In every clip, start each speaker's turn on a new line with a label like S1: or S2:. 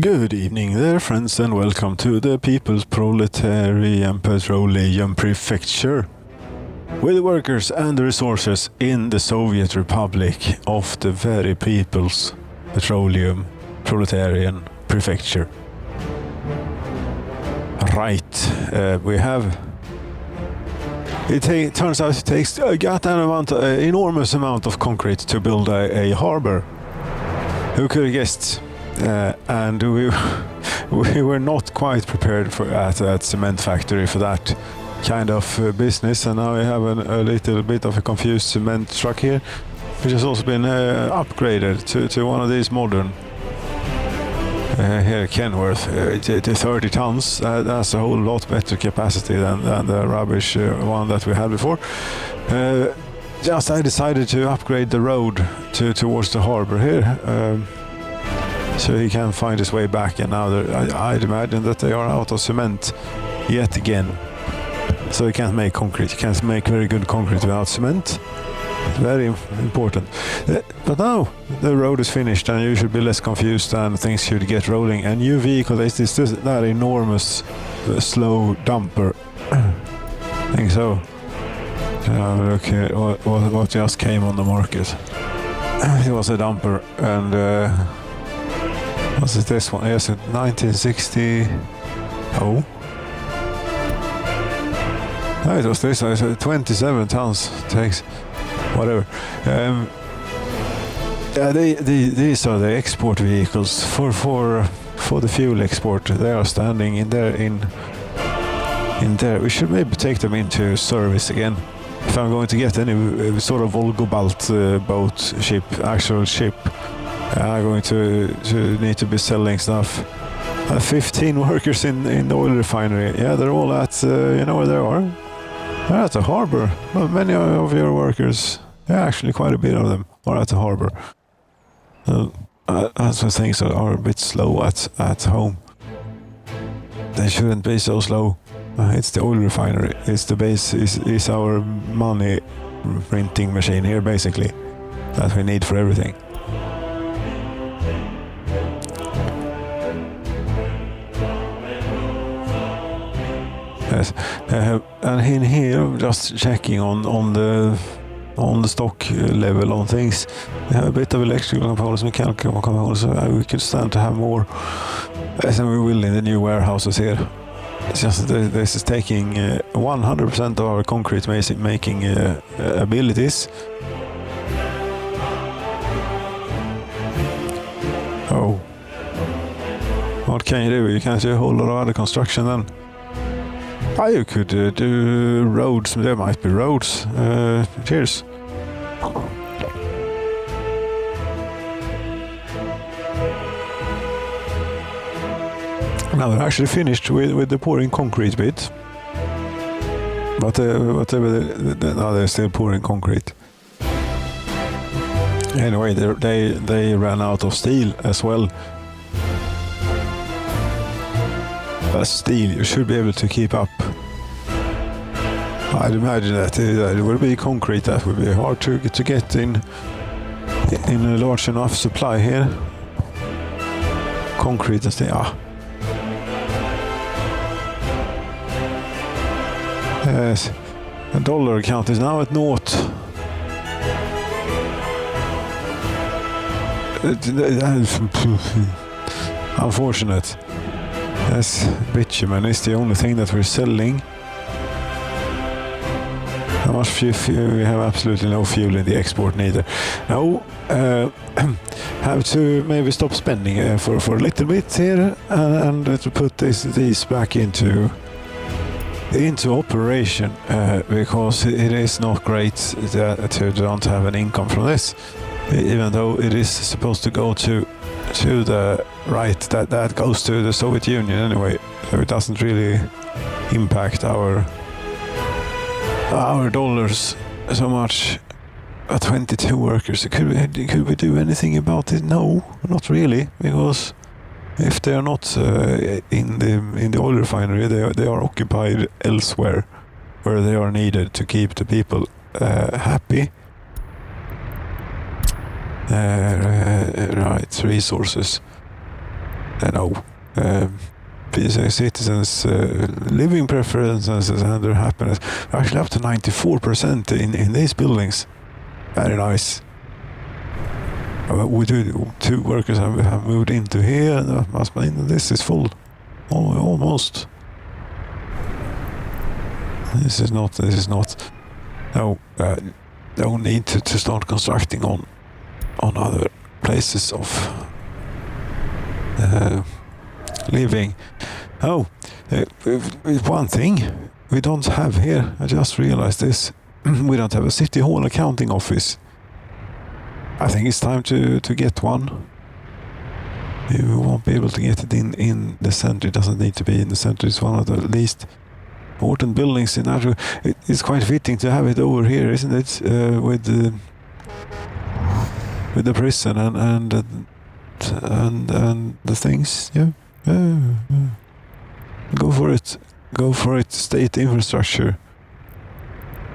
S1: Good evening there, friends, and welcome to the People's Proletarian Petroleum Prefecture, with the workers and the resources in the Soviet Republic of the very People's Petroleum Proletarian Prefecture. Right, we have... It turns out it takes an enormous amount of concrete to build a harbor. Who could have guessed? And we were not quite prepared for at that cement factory for that kind of business, and now we have a little bit of a confused cement truck here, which has also been upgraded to one of these modern here Kenworth, to 30 tons. That's a whole lot better capacity than the rubbish one that we had before. I decided to upgrade the road towards the harbor here. So he can find his way back, and now I'd imagine that they are out of cement yet again. So he can't make concrete. He can't make very good concrete without cement. Very important. But now the road is finished, and you should be less confused, and things should get rolling. And new vehicle is that enormous slow dumper. I think so. Look here, what just came on the market. It was a dumper, and was it this one? Yes, 1960. Oh. No, it was this one. 27 tons. Takes whatever. Yeah, these are the export vehicles for the fuel export. They are standing in there. In there, we should maybe take them into service again. If I'm going to get any sort of Volgobalt boat ship, actual ship. I'm going to need to be selling stuff. 15 workers in the oil refinery. Yeah, they're all at, you know where they are? They're at the harbor. Well, many of your workers, yeah, actually quite a bit of them are at the harbor. So things are a bit slow at home. They shouldn't be so slow. It's the oil refinery. It's the base, is our money printing machine here, basically, that we need for everything. Yes. And in here, I'm just checking on the stock level on things. We have a bit of electrical components, mechanical components, so we could stand to have more, as we will in the new warehouses here. It's just this is taking 100% of our concrete making abilities. Oh. What can you do? You can't do a whole lot of other construction then. Oh, you could do roads. There might be roads. Cheers. Now they're actually finished with the pouring concrete bit. But now they're still pouring concrete. Anyway, they ran out of steel as well. Steel, you should be able to keep up. I'd imagine that it would be concrete that would be hard to get in a large enough supply here. Concrete and steel. Yes, the dollar account is now at naught. Unfortunate. Yes, bitumen is the only thing that we're selling. How much fuel? We have absolutely no fuel in the export neither. No, have to maybe stop spending for a little bit here and to put these back into operation, because it is not great to don't have an income from this, even though it is supposed to go to the right, that goes to the Soviet Union anyway, so it doesn't really impact our dollars so much. 22 workers. Could we do anything about it? No, not really, because if they are not in the oil refinery, they are occupied elsewhere, where they are needed to keep the people happy. Right, resources. citizens' living preferences and their happiness. Actually up to 94% in these buildings. Very nice. We do 2 workers have moved into here, and that must mean that this is full. Almost. This is not. No need to start constructing on other places of living. One thing we don't have here, I just realized this, we don't have a city hall accounting office. I think it's time to get one. We won't be able to get it in the center. It doesn't need to be in the center. It's one of the least important buildings in Nashville. It's quite fitting to have it over here, isn't it? With the prison and the things. Yeah. Go for it. Go for it. State infrastructure.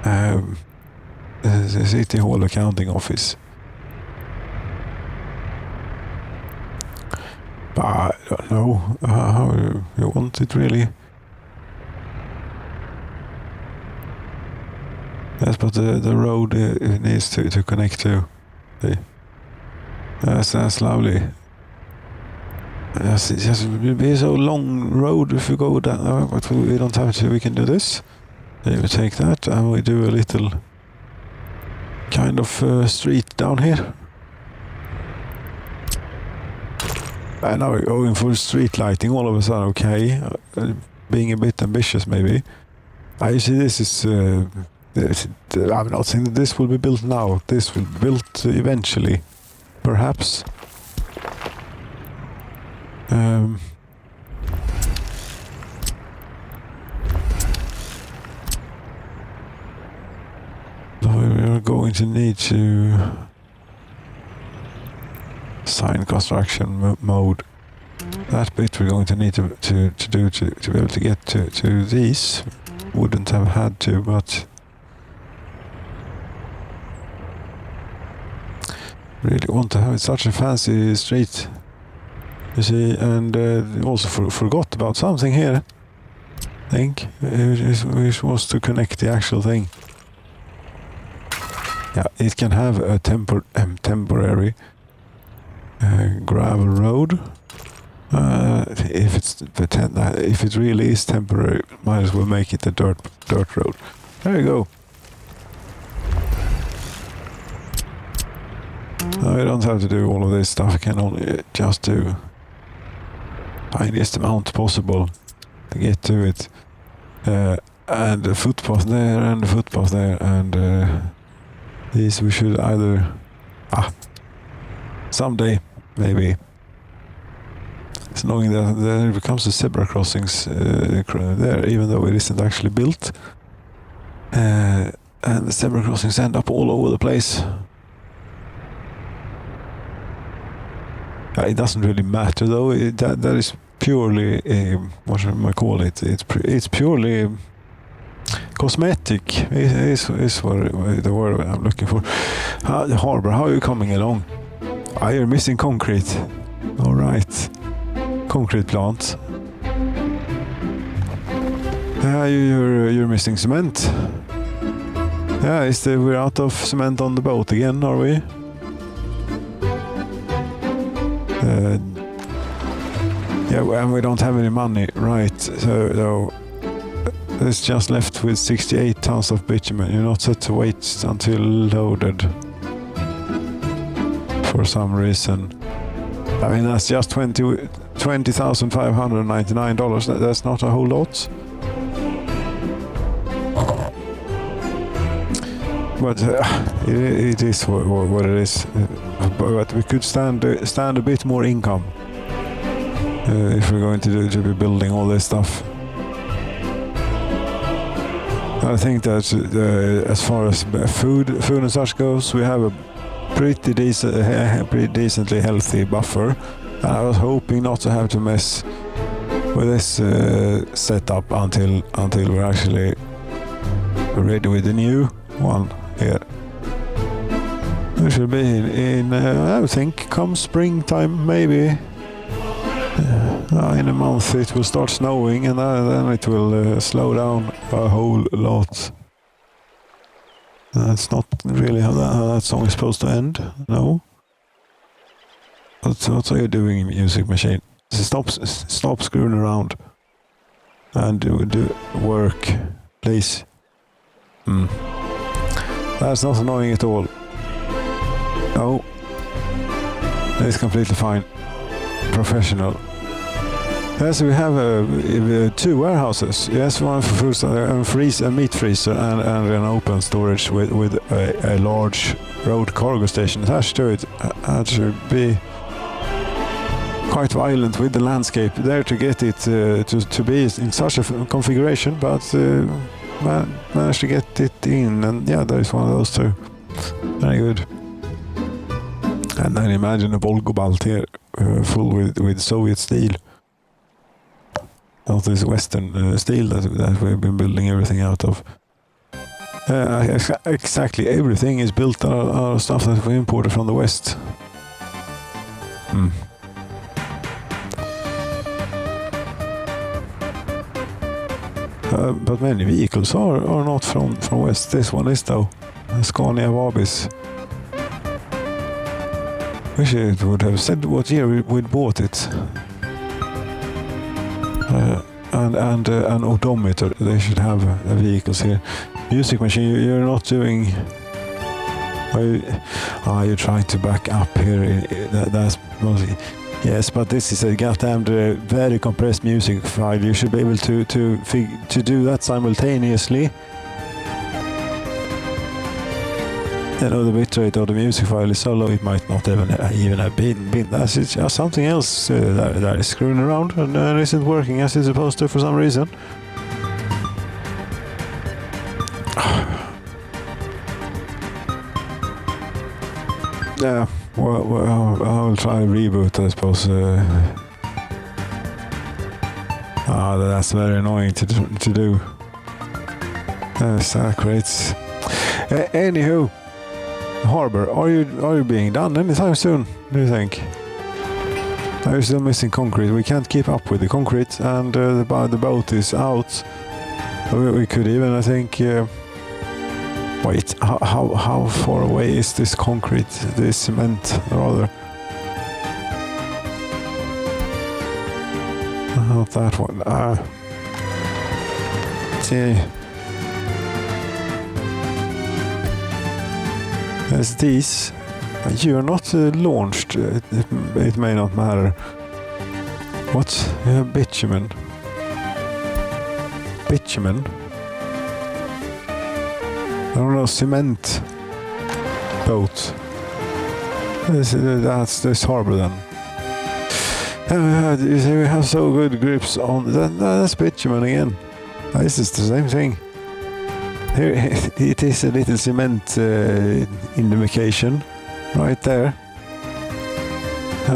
S1: The City Hall accounting office. But I don't know how you want it really. Yes, but the road it needs to connect to. That's lovely. Yes, it will be so long road if we go down, but we don't have to. We can do this. We take that and we do a little kind of street down here. And now we're going for street lighting all of a sudden. Okay, being a bit ambitious maybe. I see this is. I'm not saying that this will be built now. This will be built eventually, perhaps. We are going to need to sign construction mode. That bit we're going to need to do to be able to get to these. Wouldn't have had to, but really want to have it such a fancy street. You see, and also forgot about something here. I think which was to connect the actual thing. Yeah, it can have a temporary gravel road. If it really is temporary, might as well make it a dirt road. There you go. No, you don't have to do all of this stuff. You can only just do tiniest amount possible to get to it. And the footpath there, and the footpath there, and these we should either someday maybe. It's knowing that there becomes the zebra crossings there, even though it isn't actually built. And the zebra crossings end up all over the place. It doesn't really matter though. That is purely what should I call it? It's purely cosmetic. Is what the word I'm looking for. The harbor. How are you coming along? You're missing concrete. All right, concrete plant. You're missing cement. Yeah, we're out of cement on the boat again, are we? Yeah, and we don't have any money, right? So it's just left with 68 tons of bitumen. You're not set to wait until loaded for some reason. I mean, that's just $20,599. That's not a whole lot. But it is what it is. But we could stand a bit more income if we're going to be building all this stuff. I think that as far as food and such goes, we have a pretty decently healthy buffer. And I was hoping not to have to mess with this setup until we're actually ready with the new one here. We should be in I think come springtime maybe. In a month it will start snowing, and then it will slow down a whole lot. That's not really how that song is supposed to end. No. What are you doing, music machine? Stop screwing around and do work, please. That's not annoying at all. No. It's completely fine. Professional. Yes, we have 2 warehouses. Yes, one for food, a meat freezer, and an open storage with a large road cargo station attached to it. That should be quite violent with the landscape there to get it to be in such a configuration, but managed to get it in, and yeah, there is one of those too. Very good. And then imagine a Volgobalt here, full with Soviet steel. Not this Western steel that we've been building everything out of. Exactly, everything is built out of stuff that we imported from the West. But many vehicles are not from West. This one is though. Scania Vabis. Wish it would have said what year we'd bought it. And an odometer. They should have vehicles here. Music machine, you're not doing. You're trying to back up here. That's mostly. Yes, but this is a goddamn very compressed music file. You should be able to do that simultaneously. You know, the bitrate of the music file is so low it might not even have been. That's just something else that is screwing around and isn't working as it's supposed to for some reason. Yeah, well, I'll try a reboot, I suppose. That's very annoying to do. That creates. Anywho. Harbor, are you being done anytime soon, do you think? Are you still missing concrete? We can't keep up with the concrete, and the boat is out. We could even, I think... wait, how far away is this concrete, this cement, rather? Not that one. See... As these, you're not launched, it may not matter. What? Bitumen. Bitumen? I don't know, cement boat. That's this harbor then. You see, we have so good grips on that's bitumen again. This is the same thing. Here it is a little cement indication right there.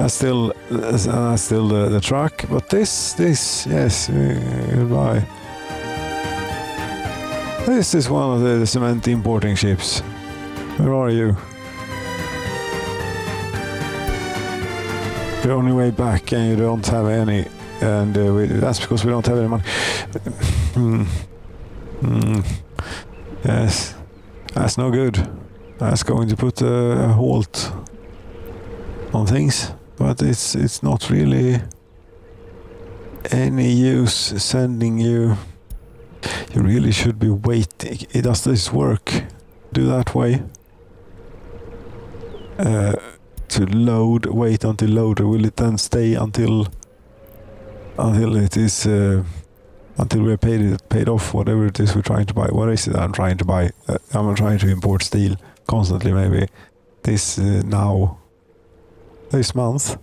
S1: Still the truck, but this yes, goodbye. This is one of the cement importing ships. Where are you? You're on your way back and you don't have any, and that's because we don't have any money. Yes, that's no good. That's going to put a halt on things, but it's not really any use sending you. You really should be waiting. Does this work? Do that way. To load, wait until loader. Will it then stay until it is until we're paid off whatever it is we're trying to buy? What is it I'm trying to buy? I'm trying to import steel constantly. Maybe this this month.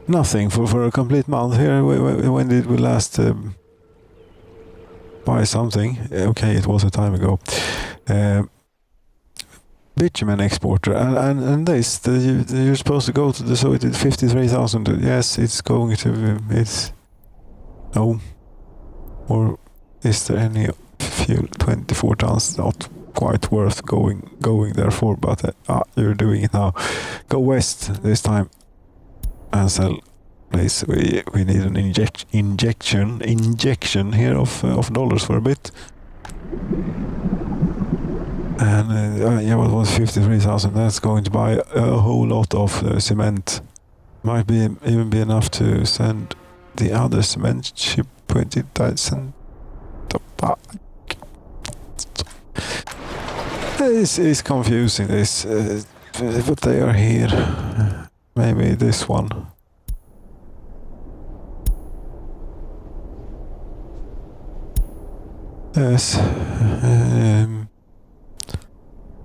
S1: Nothing for a complete month here. When did we last buy something? Okay, it was a time ago. Bitumen exporter and this you're supposed to go to the, so it did 53,000. Yes, it's going to it's no, or is there any fuel? 24 tons, not quite worth going there for, but you're doing it now. Go west this time. and sell. Please, we need an injection here of dollars for a bit. And yeah, what was 53,000? That's going to buy a whole lot of cement. Might even be enough to send the other cement ship 20,000. This is confusing. This, but they are here. Maybe this one. Yes.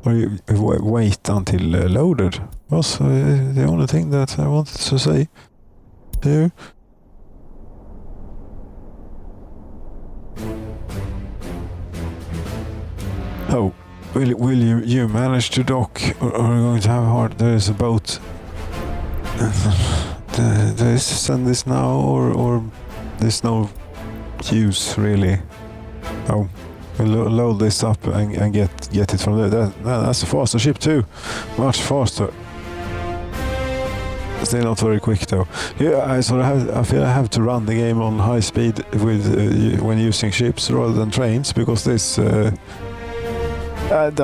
S1: Or you wait until loaded was the only thing that I wanted to say here. Oh, will you manage to dock, or are you going to have hard? There is a boat. There's send this now, or there's no use really. Oh, we'll load this up and get it from there. That's a faster ship too, much faster. Still not very quick though. Yeah, I feel I have to run the game on high speed with when using ships rather than trains, because this. I'm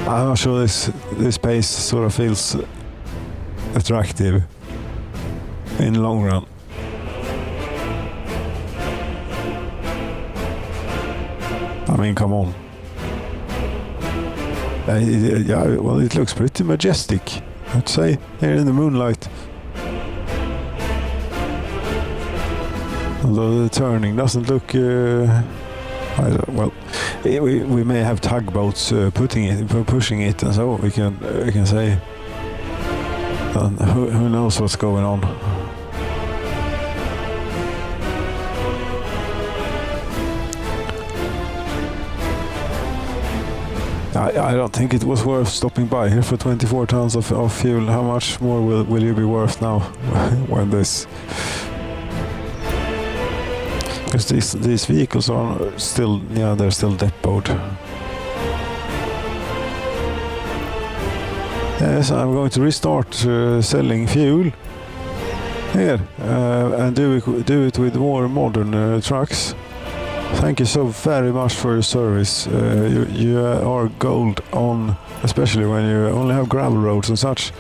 S1: not sure this pace sort of feels attractive in the long run. I mean, come on. Yeah, well, it looks pretty majestic, I'd say, here in the moonlight. Although the turning doesn't look... well, we may have tugboats pushing it, and so we can say. Who knows what's going on? I don't think it was worth stopping by here for 24 tons of fuel. How much more will you be worth now when this? Because these vehicles are still, they're still depoted. Yes, I'm going to restart selling fuel here and do it with more modern trucks. Thank you so very much for your service. You are gold on, especially when you only have gravel roads and such.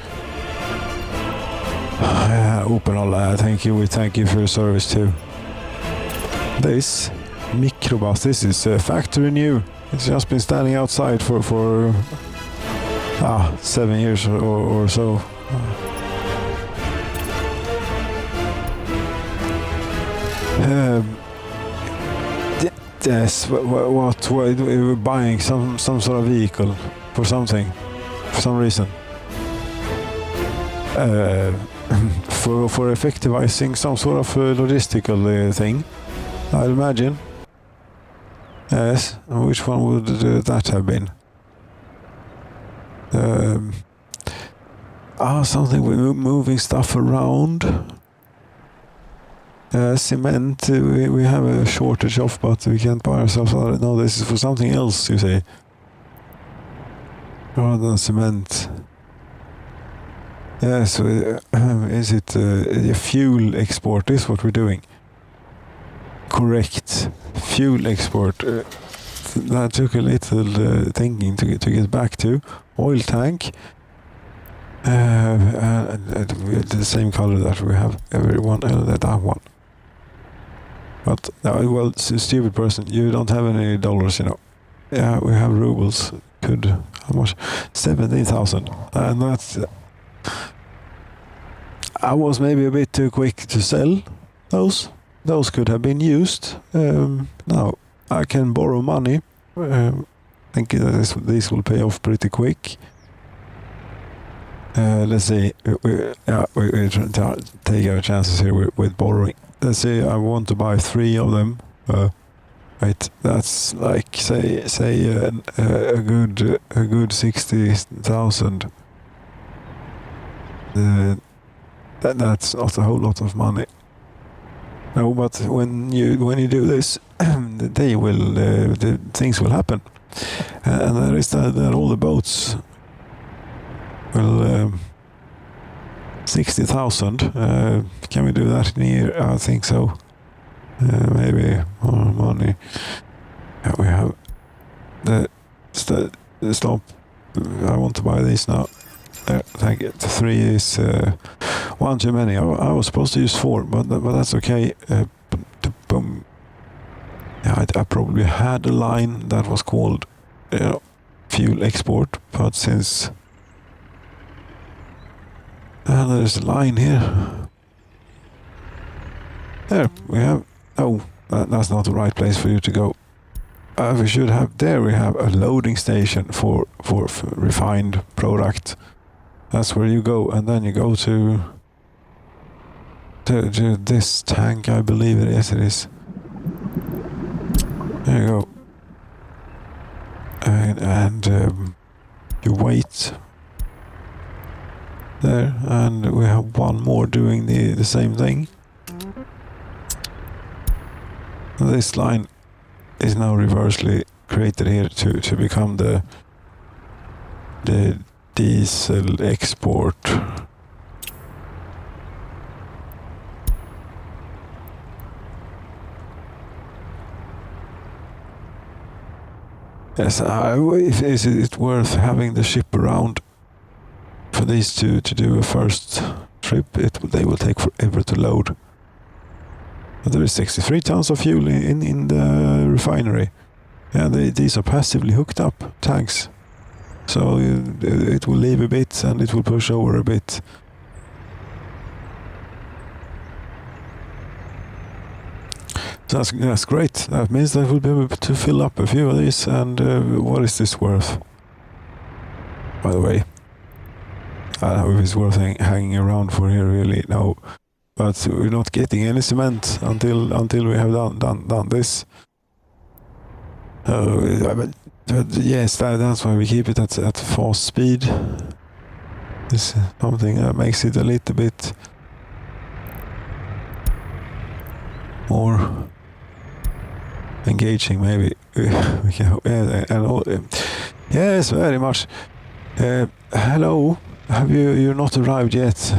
S1: Open all. Thank you. We thank you for your service too. This microbus, this is factory new. It's just been standing outside for 7 years or so. Yes, what we were buying some sort of vehicle for something, for some reason. For effectivizing some sort of logistical thing, I'd imagine. Yes, which one would that have been? Something with moving stuff around. Cement, we have a shortage of, but we can't buy ourselves. No, this is for something else, you say. Rather than cement. Yes, is it a fuel export is what we're doing? Correct. Fuel export. That took a little thinking to get back to. Oil tank. The same color that we have everyone, that one. But, well, stupid person, you don't have any dollars, you know. Yeah, we have rubles. How much? 17,000. And that's... I was maybe a bit too quick to sell those. Those could have been used. Now, I can borrow money. I think this will pay off pretty quick. Let's see. We take our chances here with borrowing. Let's say I want to buy 3 of them. Right, that's like say a good 60,000. That's not a whole lot of money. No, but when you do this, the things will happen, and there is that all the boats will 60,000. Can we do that in a year? I think so. Maybe more money. We have the stop. I want to buy these now. Thank you. 3 is one too many. I was supposed to use 4, but that's okay. Boom. Yeah, I probably had a line that was called fuel export, but since there's a line here. There we have. Oh, that's not the right place for you to go. We should have. There we have a loading station for refined product. That's where you go, and then you go to this tank, I believe it is. It is. There you go. And you wait there, and we have one more doing the same thing. This line is now reversely created here to become the diesel export. Yes, is it worth having the ship around for these two to do a first trip? They will take forever to load. But there is 63 tons of fuel in the refinery. Yeah, these are passively hooked up tanks. So it will leave a bit and it will push over a bit. So that's great. That means that we'll be able to fill up a few of these. And what is this worth? By the way, I don't know if it's worth hanging around for here, really. No. But we're not getting any cement until we have done this. Yes, that's why we keep it at fast speed. This is something that makes it a little bit more engaging, maybe. Yes, very much. Hello, have you're not arrived yet,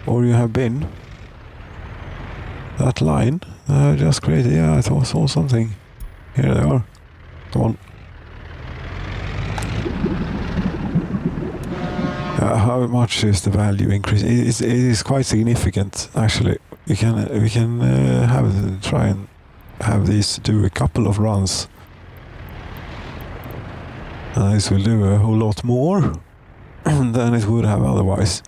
S1: or you have been? That line just created. Yeah, I saw something. Here they are. Come on. How much is the value increase? It is quite significant, actually. We can try and have these do a couple of runs. This will do a whole lot more than it would have otherwise.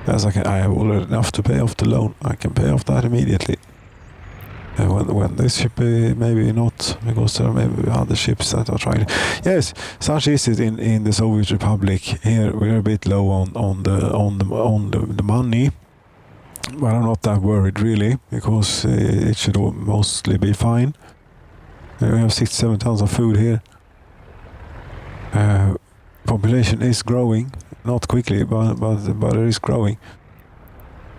S1: As I have already enough to pay off the loan. I can pay off that immediately. When this ship maybe not, because there are maybe other ships that are trying. Yes, such is it in the Soviet Republic. Here we're a bit low on the money, but I'm not that worried really, because it should mostly be fine. We have 67 tons of food here. Population is growing. Not quickly, but it is growing.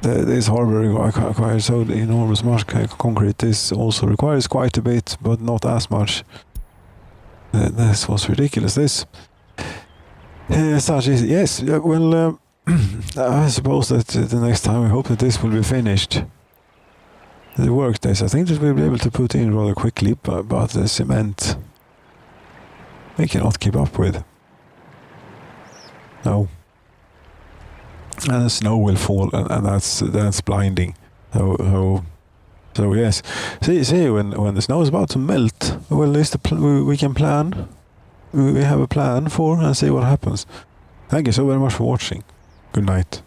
S1: This harbor requires so enormous much concrete. This also requires quite a bit, but not as much. This was ridiculous. This such is yes. Well, I suppose that the next time we hope that this will be finished. The work days, I think that we'll be able to put in rather quickly, but the cement we cannot keep up with. No. And the snow will fall, and that's blinding. So yes. See when the snow is about to melt, well, we can plan. We have a plan for and see what happens. Thank you so very much for watching. Good night.